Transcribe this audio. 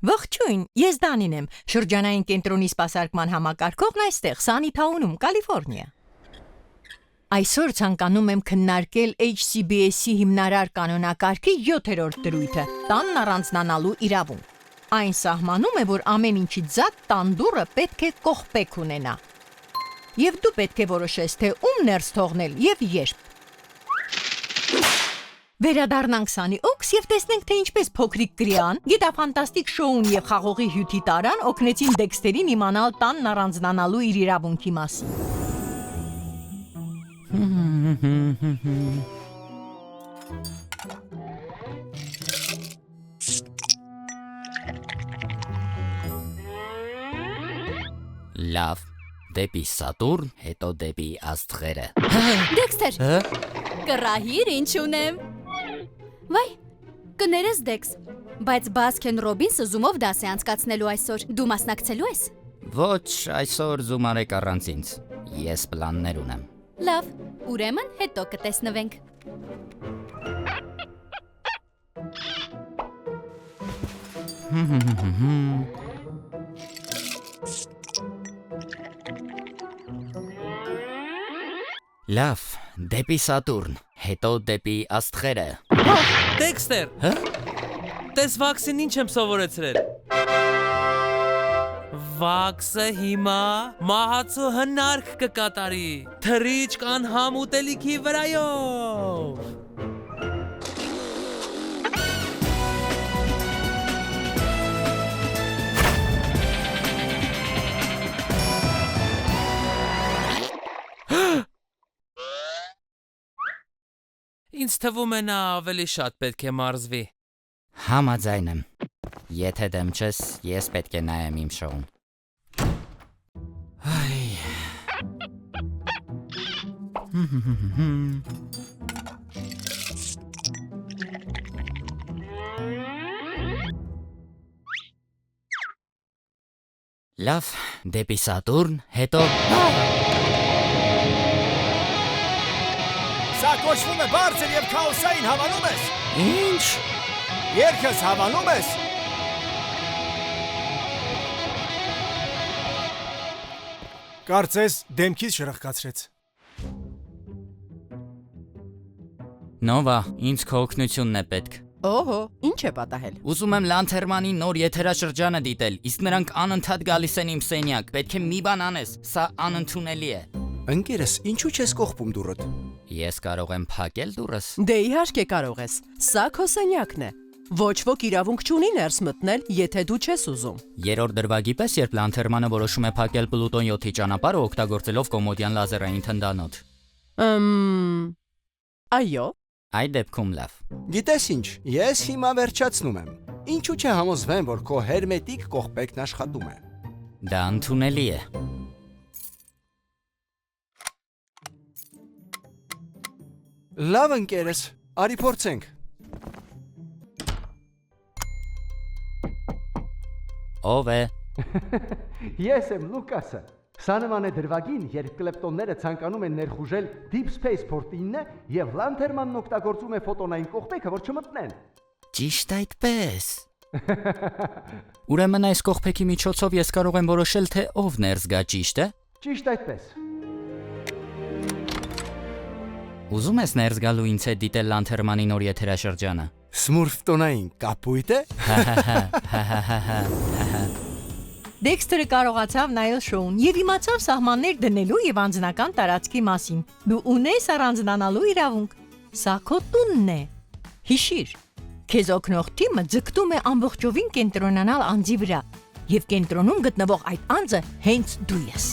Ողջույն, ես Դանին եմ, շրջանային կենտրոնի սպասարկման համակարգողն այստեղ, Սանիթաունում, Կալիֆոռնիա։ Այսօր ցանկանում եմ քննարկել HCBS-ի հիմնարար կանոնակարգի 7-րդ դրույթը՝ տանն առանձնանալու իրավունք։ Այն սահմանում է, որ ամեն ինչից զատ տան դուռը պետք է կողպեք ունենա։ Եվ դու պետք է որոշես, թե ում ներս թողնել եւ երբ։ Վերադառնանք Սանի Օքս եւ տեսնենք, թե ինչպես փոքրիկ Գրիան, գիտաֆանտաստիկ շոուն եւ խաղողի հյութի տարան օգնեցին Դեքստերին իմանալ տանն առանձնանալու իր իրավունքի մասին։ Լավ, դեպի Սատուրն, հետո դեպի աստղերը։ Դեքստեր, կռահիր ինչ ունեմ։ Վայ, կներես Դեքս, բայց Բասքեն Ռոբինսը զումով դաս է անցկացնելու այսօր, դու մասնակցելու ես։ Ոչ, այսօր զում արեք առանց ինձ, ես պլաններ ունեմ։ Լավ, ուրեմն հետո կտեսնվենք։ Լավ, դեպի Սատուրն, հետո դեպի աստղերը։ Դեքստեր, տես վաքսին ինչ եմ սովորեցրել։ Վաքսը հիմա մահացու հնարք կկատարի, թրիչք անհամ ուտելիքի վրայով։ Ինձ թվում է նա ավելի շատ պետք է մարզվի։ Համաձայն եմ։ Եթե դեմ չես, ես պետք է նայեմ իմ շոուն։ Լավ, դեպի Սատուրն, հետո Սա կոչվում է բարձր և քաոսային հավանում ես։ Ինչ։ Երկս հավանում ես։ Կարծես դեմքից շրխկացրեց։ Նովա, ինձ քո օգնությունն է պետք։ Օհո, ինչ է պատահել։ Ուզում եմ Լանթերմանի նոր եթերաշրջանը դիտել, իսկ նրանք անընդհատ գալիս են իմ սենյակ, պետք է մի բան անես, սա անընդունելի է։ Ընկերս, ինչու չես կողպում դուռդ։ Ես կարող եմ փակել դուռս։ Դե իհարկե կարող ես, սա քո սենյակն է։ Ոչ ոք իրավունք չունի ներս մտնել, եթե դու չես ուզում։ Երրորդ դրվագի պես, երբ Լանթերմանը որոշում է փակել Պլուտոն 7-ի ճանապարհը օգտագործելով կոմոդյան լազերային թնդանոթ։ Այո։ Այդ դեպքում լավ։ Գիտես ինչ, ես հիմա վերջացնում եմ։ Ինչու չէ համոզվեմ, որ քո հերմետիկ կողպեկն աշխատում է։ Դա ընդունելի է։ Լավ ընկերս, արի փորձենք։ Ով է։ Ես եմ Լուկասը։ Սա նման է դրվագին, երբ կլեպտոնները ցանկանում են ներխուժել Deep Space Port-9-ը եւ Լանթերմանն օգտագործում է ֆոտոնային կողպեքը, որ չմտնեն։ Ճիշտ այդպես։ Ուրեմն այս կողպեքի միջոցով ես կարող եմ որոշել, թե ով ներս գա, ճիշտ է։ Ճիշտ այդպես։ Ուզում ես ներս գալու ինձ հետ դիտել Լանթերմանի նոր եթերաշրջանը։ Սմուրֆտոնային կապույտ է։ Դեքստերը կարողացավ նայել շոուն եւ իմացավ սահմաններ դնելու եւ անձնական տարածքի մասին։ Դու ունես առանձնանալու իրավունք։ Սա քո տունն է։ Հիշիր, քեզ օգնող թիմը ձգտում է ամբողջովին կենտրոնանալ անձի վրա եւ կենտրոնում գտնվող այդ անձը հենց դու ես։